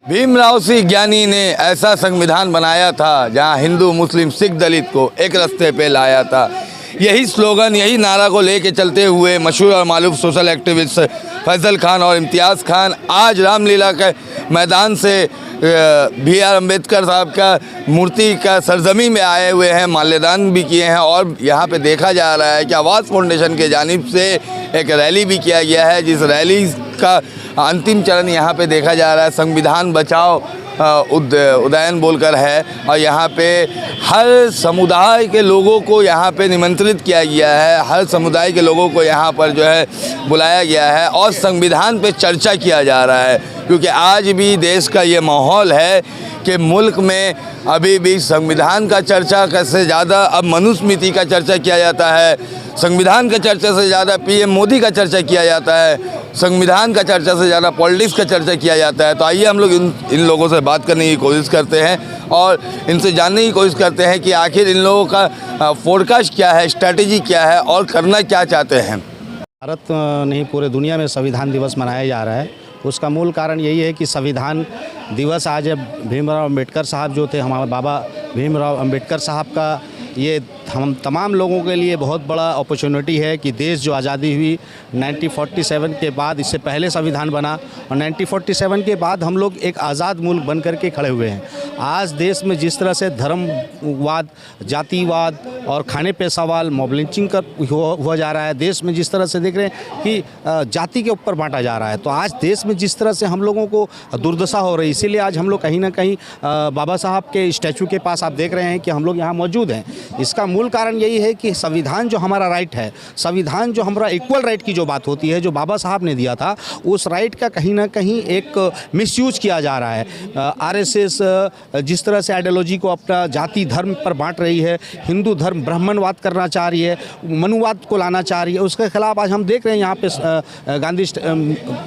भीमराव सिंह ज्ञानी ने ऐसा संविधान बनाया था जहां हिंदू मुस्लिम सिख दलित को एक रास्ते पे लाया था। यही स्लोगन, यही नारा को लेके चलते हुए मशहूर और मारूफ सोशल एक्टिविस्ट फैज़ल खान और इम्तियाज़ खान आज रामलीला के मैदान से BR अम्बेडकर साहब का मूर्ति का सरजमी में आए हुए हैं, माल्यार्पण भी किए हैं। और यहाँ पे देखा जा रहा है कि आवाज़ फाउंडेशन के जानिब से एक रैली भी किया गया है, जिस रैली का अंतिम चरण यहाँ पे देखा जा रहा है संविधान बचाओ उदयन बोलकर है। और यहाँ पे हर समुदाय के लोगों को यहाँ पे निमंत्रित किया गया है, हर समुदाय के लोगों को यहाँ पर जो है बुलाया गया है और संविधान पे चर्चा किया जा रहा है। क्योंकि आज भी देश का ये माहौल है कि मुल्क में अभी भी संविधान का चर्चा से ज़्यादा अब मनुस्मृति का चर्चा किया जाता है, संविधान का चर्चा से ज़्यादा PM मोदी का चर्चा किया जाता है, संविधान का चर्चा से ज़्यादा पॉलिटिक्स का चर्चा किया जाता है। तो आइए हम लोग इन लोगों से बात करने की कोशिश करते हैं और इनसे जानने की कोशिश करते हैं कि आखिर इन लोगों का फोरकास्ट क्या है, स्ट्रैटेजी क्या है और करना क्या चाहते हैं। भारत नहीं पूरे दुनिया में संविधान दिवस मनाया जा रहा है। उसका मूल कारण यही है कि संविधान दिवस आज भीमराव अम्बेडकर साहब जो थे, हमारे बाबा भीमराव अम्बेडकर साहब का ये हम तमाम लोगों के लिए बहुत बड़ा अपॉर्चुनिटी है कि देश जो आज़ादी हुई 1947 के बाद, इससे पहले संविधान बना और 1947 के बाद हम लोग एक आज़ाद मुल्क बन कर के खड़े हुए हैं। आज देश में जिस तरह से धर्मवाद, जातिवाद और खाने पे सवाल, मॉब लिंचिंग का हुआ जा रहा है, देश में जिस तरह से देख रहे हैं कि जाति के ऊपर बांटा जा रहा है, तो आज देश में जिस तरह से हम लोगों को दुर्दशा हो रही है, इसीलिए आज हम लोग कहीं ना कहीं बाबा साहब के स्टैचू के पास आप देख रहे हैं कि हम लोग यहाँ मौजूद हैं। इसका मूल कारण यही है कि संविधान जो हमारा राइट है, संविधान जो हमारा इक्वल राइट की जो बात होती है, जो बाबा साहब ने दिया था, उस राइट का कहीं ना कहीं एक मिसयूज किया जा रहा है। RSS जिस तरह से आइडियोलॉजी को अपना जाति धर्म पर बांट रही है, हिंदू धर्म ब्राह्मणवाद करना चाह रही है, मनुवाद को लाना चाह रही है, उसके खिलाफ आज हम देख रहे हैं यहाँ पे गांधी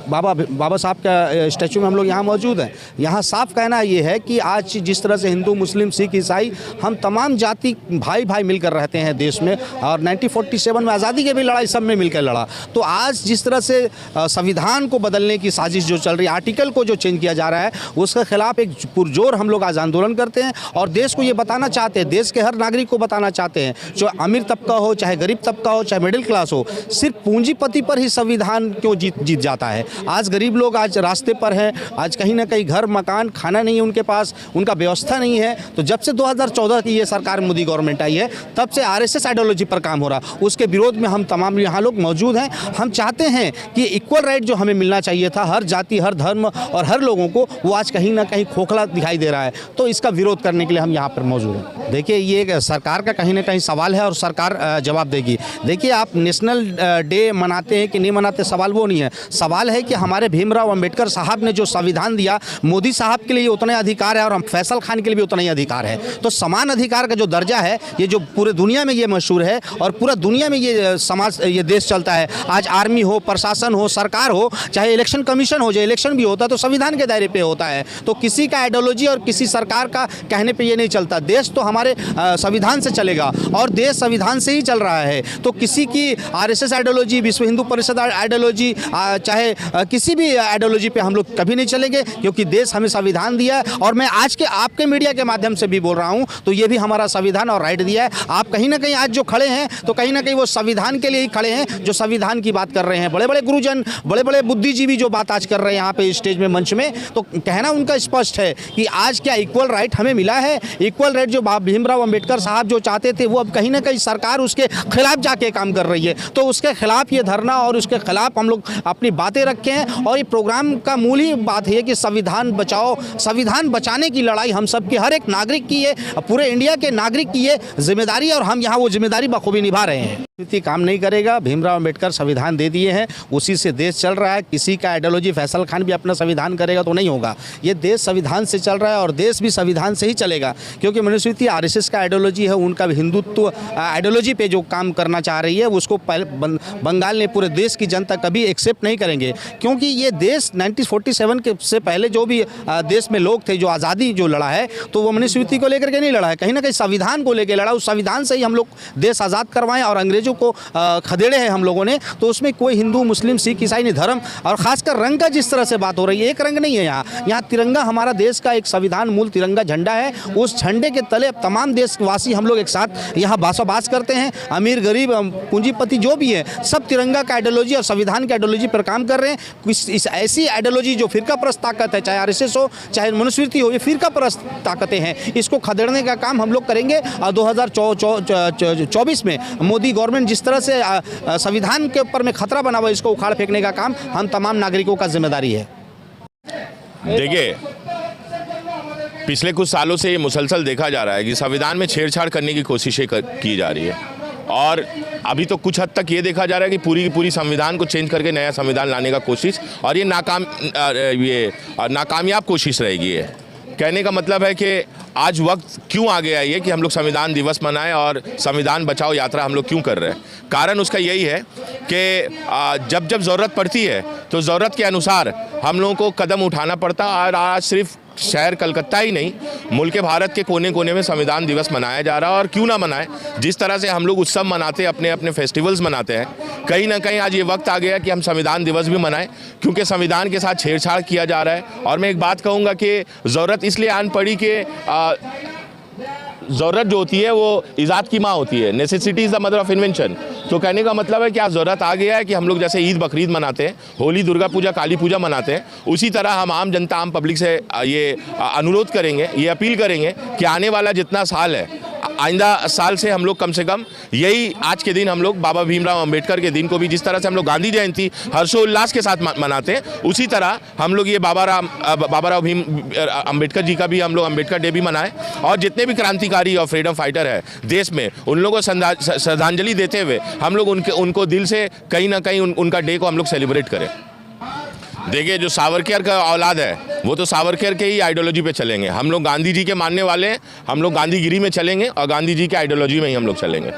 बाबा साहब का स्टैचू में हम लोग यहाँ मौजूद हैं। यहाँ साफ कहना ये है कि आज जिस तरह से हिंदू मुस्लिम सिख ईसाई हम तमाम जाति भाई भाई मिलकर रहते हैं देश में, और 1947 में आज़ादी की भी लड़ाई सब में मिलकर लड़ा। तो आज जिस तरह से संविधान को बदलने की साजिश जो चल रही है, आर्टिकल को जो चेंज किया जा रहा है, उसके खिलाफ एक पुरजोर हम लोग आज आंदोलन करते हैं और देश को ये बताना चाहते हैं, देश के हर नागरिक को बताना चाहते हैं, जो अमीर तबका हो, चाहे गरीब तबका हो, चाहे मिडिल क्लास हो, सिर्फ पूंजीपति पर ही संविधान क्यों जीत जाता है। आज गरीब लोग आज रास्ते पर हैं, आज कहीं ना कहीं घर मकान खाना नहीं है उनके पास, उनका व्यवस्था नहीं है। तो जब से 2014 की ये सरकार मोदी गवर्नमेंट आई है, तब से RSS आइडियोलॉजी पर काम हो रहा, उसके विरोध में हम तमाम यहाँ लोग मौजूद हैं। हम चाहते हैं कि इक्वल राइट जो हमें मिलना चाहिए था हर जाति हर धर्म और हर लोगों को, वो आज कहीं ना कहीं खोखला दिखाई दे रहा है। तो इसका विरोध करने के लिए हम यहाँ पर मौजूद हैं। देखिए, ये सरकार का कहीं ना कहीं सवाल है और सरकार जवाब देगी। देखिए, आप नेशनल डे मनाते हैं कि नहीं मनाते, सवाल वो नहीं है। सवाल है कि हमारे भीमराव अम्बेडकर साहब ने जो संविधान दिया, मोदी साहब के लिए उतना अधिकार है और हम फैसल खान के लिए भी उतना ही अधिकार है। तो समान अधिकार का जो दर्जा है, ये जो पूरे दुनिया में ये मशहूर है और पूरा दुनिया में ये समाज, ये देश चलता है। आज आर्मी हो, प्रशासन हो, सरकार हो, चाहे इलेक्शन कमीशन हो, जो इलेक्शन भी होता है तो संविधान के दायरे पे होता है। तो किसी का आइडियोलॉजी और किसी सरकार का कहने पे ये नहीं चलता। देश तो हमारे संविधान से चलेगा और देश संविधान से ही चल रहा है। तो किसी की RSS आइडियोलॉजी, विश्व हिंदू परिषद आइडियोलॉजी, चाहे किसी भी आइडियोलॉजी पे हम लोग कभी नहीं चलेंगे, क्योंकि देश हमें संविधान दिया है। और मैं आज के आपके मीडिया के माध्यम से भी बोल रहा हूँ, तो ये भी हमारा संविधान और राइट दिया है। आप कहीं ना कहीं आज जो खड़े हैं, तो कहीं ना कहीं वो संविधान के लिए ही खड़े हैं, जो संविधान की बात कर रहे हैं। बड़े बड़े गुरुजन, बड़े बड़े बुद्धिजीवी जो बात आज कर रहे हैं यहाँ पे स्टेज में, मंच में, तो कहना उनका स्पष्ट है कि आज क्या इक्वल राइट हमें मिला है। इक्वल राइट जो भीमराव अम्बेडकर साहब जो चाहते थे, वो अब कहीं ना कहीं सरकार उसके खिलाफ जाके काम कर रही है। तो उसके खिलाफ ये धरना और उसके खिलाफ हम लोग अपनी बातें रखे हैं। और ये प्रोग्राम का मूल ही बात है कि संविधान बचाओ, संविधान बचाने की लड़ाई हम सब की, हर एक नागरिक की है, पूरे इंडिया के नागरिक की ये जिम्मेदारी है और हम यहाँ वो जिम्मेदारी बखूबी निभा रहे हैं। काम नहीं करेगा। भीमराव अम्बेडकर संविधान दे दिए हैं, उसी से देश चल रहा है। किसी का आइडियोलॉजी फैसल खान भी अपना संविधान करेगा तो नहीं होगा। ये देश संविधान से चल रहा है और देश भी संविधान से ही चलेगा, क्योंकि मनुस्मृति RSS का आइडियोलॉजी है, उनका भी हिंदुत्व आइडियोलॉजी पे जो काम करना चाह रही है, उसको बंगाल ने, पूरे देश की जनता कभी एक्सेप्ट नहीं करेंगे। क्योंकि ये देश 1947 के से पहले जो भी देश में लोग थे, जो आज़ादी जो लड़ा है, तो वो मनुस्मृति को लेकर के नहीं लड़ा है, कहीं ना कहीं संविधान को लेकर लड़ा। उस संविधान से ही हम लोग देश आज़ाद करवाएं और अंग्रेज दस्तावेजों को खदेड़े हैं हम लोगों ने, तो उसमें कोई हिंदू, मुस्लिम, सिख, ईसाई नहीं, धर्म और खासकर रंग का जिस तरह से बात हो रही है, एक रंग नहीं है यहाँ तिरंगा हमारा देश का एक संविधान मूल तिरंगा झंडा है। उस झंडे के तले तमाम देशवासी हम लोग एक साथ यहाँ बसवास करते हैं। अमीर, गरीब, पूंजीपति जो भी है, सब तिरंगा का आइडियोलॉजी और संविधान की आइडियोलॉजी पर काम कर रहे हैं। इस ऐसी आइडियोलॉजी जो फिरका परस्त ताकत है, चाहे आरएसएस हो, चाहे मनुस्मृति हो, ये फिरका परस्त ताकतें हैं, इसको खदेड़ने का काम हम लोग करेंगे। और 2024 में मोदी गवर्नमेंट जिस तरह से संविधान के ऊपर में खतरा बना हुआ, इसको उखाड़ फेंकने का काम हम तमाम नागरिकों का जिम्मेदारी है। देखिए, पिछले कुछ सालों से ये मुसलसल देखा जा रहा है कि संविधान में छेड़छाड़ करने की कोशिशें की जा रही है, और अभी तो कुछ हद तक ये देखा जा रहा है कि पूरी की पूरी संविधान को चेंज करके नया संविधान लाने का कोशिश, और ये नाकामयाब कोशिश रहेगी। ये कहने का मतलब है कि आज वक्त क्यों आ गया ये कि हम लोग संविधान दिवस मनाएं और संविधान बचाओ यात्रा हम लोग क्यों कर रहे हैं। कारण उसका यही है कि जब जब ज़रूरत पड़ती है तो ज़रूरत के अनुसार हम लोगों को कदम उठाना पड़ता। और आज सिर्फ शहर कलकत्ता ही नहीं, मुल्क भारत के कोने कोने में संविधान दिवस मनाया जा रहा है। और क्यों ना मनाएं, जिस तरह से हम लोग उत्सव मनाते हैं, अपने अपने फेस्टिवल्स मनाते हैं, कहीं ना कहीं आज ये वक्त आ गया कि हम संविधान दिवस भी मनाएं, क्योंकि संविधान के साथ छेड़छाड़ किया जा रहा है। और मैं एक बात कहूँगा कि ज़रूरत इसलिए आन पड़ी कि ज़रूरत जो होती है वो ईजाद की माँ होती है। Necessity is the mother of invention. तो कहने का मतलब है कि आज ज़रूरत आ गया है कि हम लोग जैसे ईद बकरीद मनाते हैं, होली, दुर्गा पूजा, काली पूजा मनाते हैं, उसी तरह हम आम जनता, आम पब्लिक से ये अनुरोध करेंगे, ये अपील करेंगे कि आने वाला जितना साल है, आइंदा साल से हम लोग कम से कम यही आज के दिन हम लोग बाबा भीमराव अंबेडकर के दिन को भी, जिस तरह से हम लोग गांधी जयंती हर्षोल्लास के साथ मनाते हैं, उसी तरह हम लोग ये बाबा राव भीम अंबेडकर जी का भी हम लोग अंबेडकर डे भी मनाएं। और जितने भी क्रांतिकारी और फ्रीडम फाइटर है देश में, उन लोगों को श्रद्धांजलि देते हुए हम लोग उनको दिल से कहीं ना कहीं उनका डे को हम लोग सेलिब्रेट करें। देखिए, जो सावरकर का औलाद है वो तो सावरकर के ही आइडियोलॉजी पे चलेंगे। हम लोग गांधी जी के मानने वाले हैं, हम लोग गांधीगिरी में चलेंगे और गांधी जी के आइडियोलॉजी में ही हम लोग चलेंगे।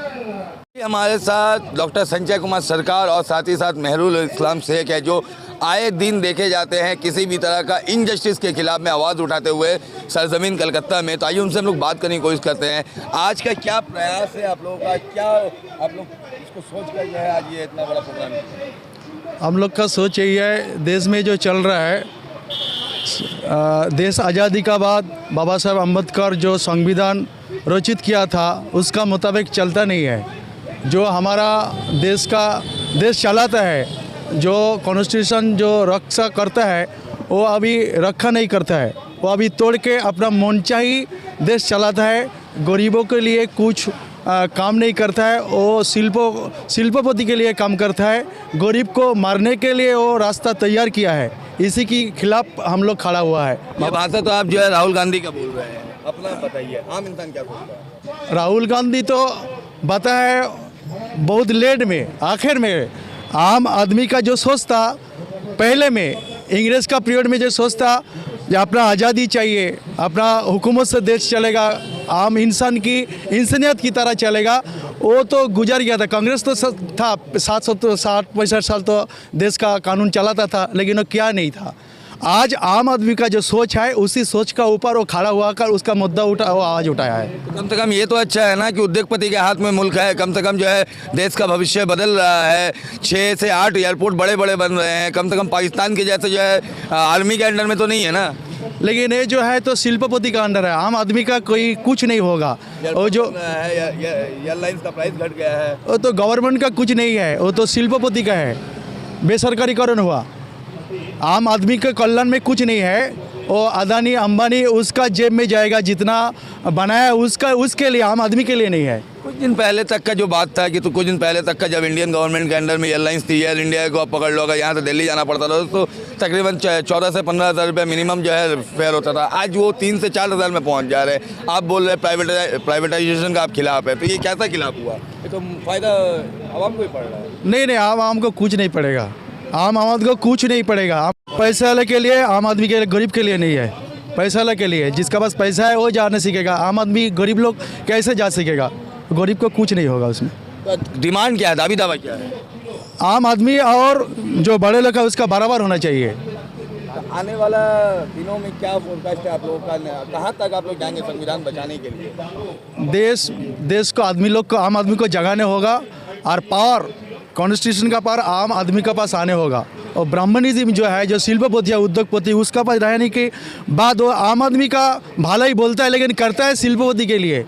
हमारे साथ डॉक्टर संजय कुमार सरकार और साथ ही साथ मेहरुल इस्लाम शेख है, जो आए दिन देखे जाते हैं किसी भी तरह का इनजस्टिस के खिलाफ में आवाज़ उठाते हुए सरजमीन कलकत्ता में। तो आइए उनसे हम लोग बात करने की कोशिश करते हैं। आज का क्या प्रयास है आप लोगों का, क्या आप लोग इसको सोच कर जो है आज ये इतना बड़ा प्रोग्राम? हम लोग का सोच यही है, देश में जो चल रहा है, देश आज़ादी का बाद बाबा साहब अम्बेडकर जो संविधान रचित किया था उसका मुताबिक चलता नहीं है। जो हमारा देश चलाता है, जो कॉन्स्टिट्यूशन जो रक्षा करता है, वो अभी रक्षा नहीं करता है, वो अभी तोड़ के अपना मनचाही देश चलाता है। गरीबों के लिए कुछ काम नहीं करता है, वो शिल्पपति के लिए काम करता है। गरीब को मारने के लिए वो रास्ता तैयार किया है, इसी के खिलाफ हम लोग खड़ा हुआ है। ये भाषा तो आप जो है राहुल गांधी का बोल रहे हैं, अपना बताइए, आम इंसान क्या सोचता है? राहुल गांधी तो बता है बहुत लेट में, आखिर में आम आदमी का जो सोच था, पहले में अंग्रेज़ का पीरियड में जो सोच था, या अपना आज़ादी चाहिए, अपना हुकूमत से देश चलेगा, आम इंसान की इंसानियत की तरह चलेगा, वो तो गुजर गया था। कांग्रेस तो था 60-65 साल तो देश का कानून चलाता था, लेकिन वो क्या नहीं था। आज आम आदमी का जो सोच है, उसी सोच का ऊपर वो खड़ा हुआ कर उसका मुद्दा आवाज़ उठाया है। तो कम से कम ये तो अच्छा है ना कि उद्योगपति के हाथ में मुल्क है, कम से कम जो है देश का भविष्य बदल रहा है। 6 से 8 एयरपोर्ट बड़े बड़े बन रहे हैं, कम से कम पाकिस्तान के जैसे जो है आर्मी के अंडर में तो नहीं है ना। लेकिन ये जो है तो शिल्पपति का अंडर है, आम आदमी का कोई कुछ नहीं होगा। और जो एयरलाइंस का प्राइस घट गया है, वो तो गवर्नमेंट का कुछ नहीं है, वो तो शिल्पपति का है, बेसरकारीकरण हुआ। आम आदमी के कल्याण में कुछ नहीं है। वो अदानी अंबानी उसका जेब में जाएगा, जितना बनाया उसके लिए, आम आदमी के लिए नहीं है। कुछ दिन पहले तक का जो बात था कि तो कुछ दिन पहले तक का जब इंडियन गवर्नमेंट के अंडर में एयरलाइंस थी, एयर इंडिया को आप पकड़ लो, अगर यहाँ से दिल्ली जाना पड़ता था तो तकरीबन 14 से 15 हज़ार रुपये मिनिमम जो है फेयर होता था। आज वो 3 से 4 हज़ार में पहुँच जा रहे हैं। आप बोल रहे हैं प्राइवेटाइजेशन का आप खिलाफ है, तो ये कैसा खिलाफ हुआ? ये तो फ़ायदा आवाम को ही पड़ रहा है। नहीं, आम को कुछ नहीं पड़ेगा, आम आदमी को कुछ नहीं पड़ेगा। पैसे वाले के लिए, आम आदमी के लिए, गरीब के लिए नहीं है। पैसे वाले के लिए, जिसका पास पैसा है वो जाने सीखेगा। आम आदमी, गरीब लोग कैसे जा सकेगा? गरीब को कुछ नहीं होगा उसमें। तो डिमांड क्या है, दावा क्या है? आम आदमी और जो बड़े लोग है उसका बराबर होना चाहिए। आने वाला दिनों में क्या फोरकास्ट है आप लोगों का? कहाँ तक आप लोग जाएंगे संविधान बचाने के लिए? देश को, आदमी लोग को, आम आदमी को जगाने होगा। और पावर कॉन्स्टिट्यूशन का पावर आम आदमी के पास आने होगा। और ब्राह्मणिज्म जो है, जो शिल्पपति है, उद्योगपति, उसका पास रहने के बाद वो आम आदमी का भला ही बोलता है लेकिन करता है शिल्पपति के लिए।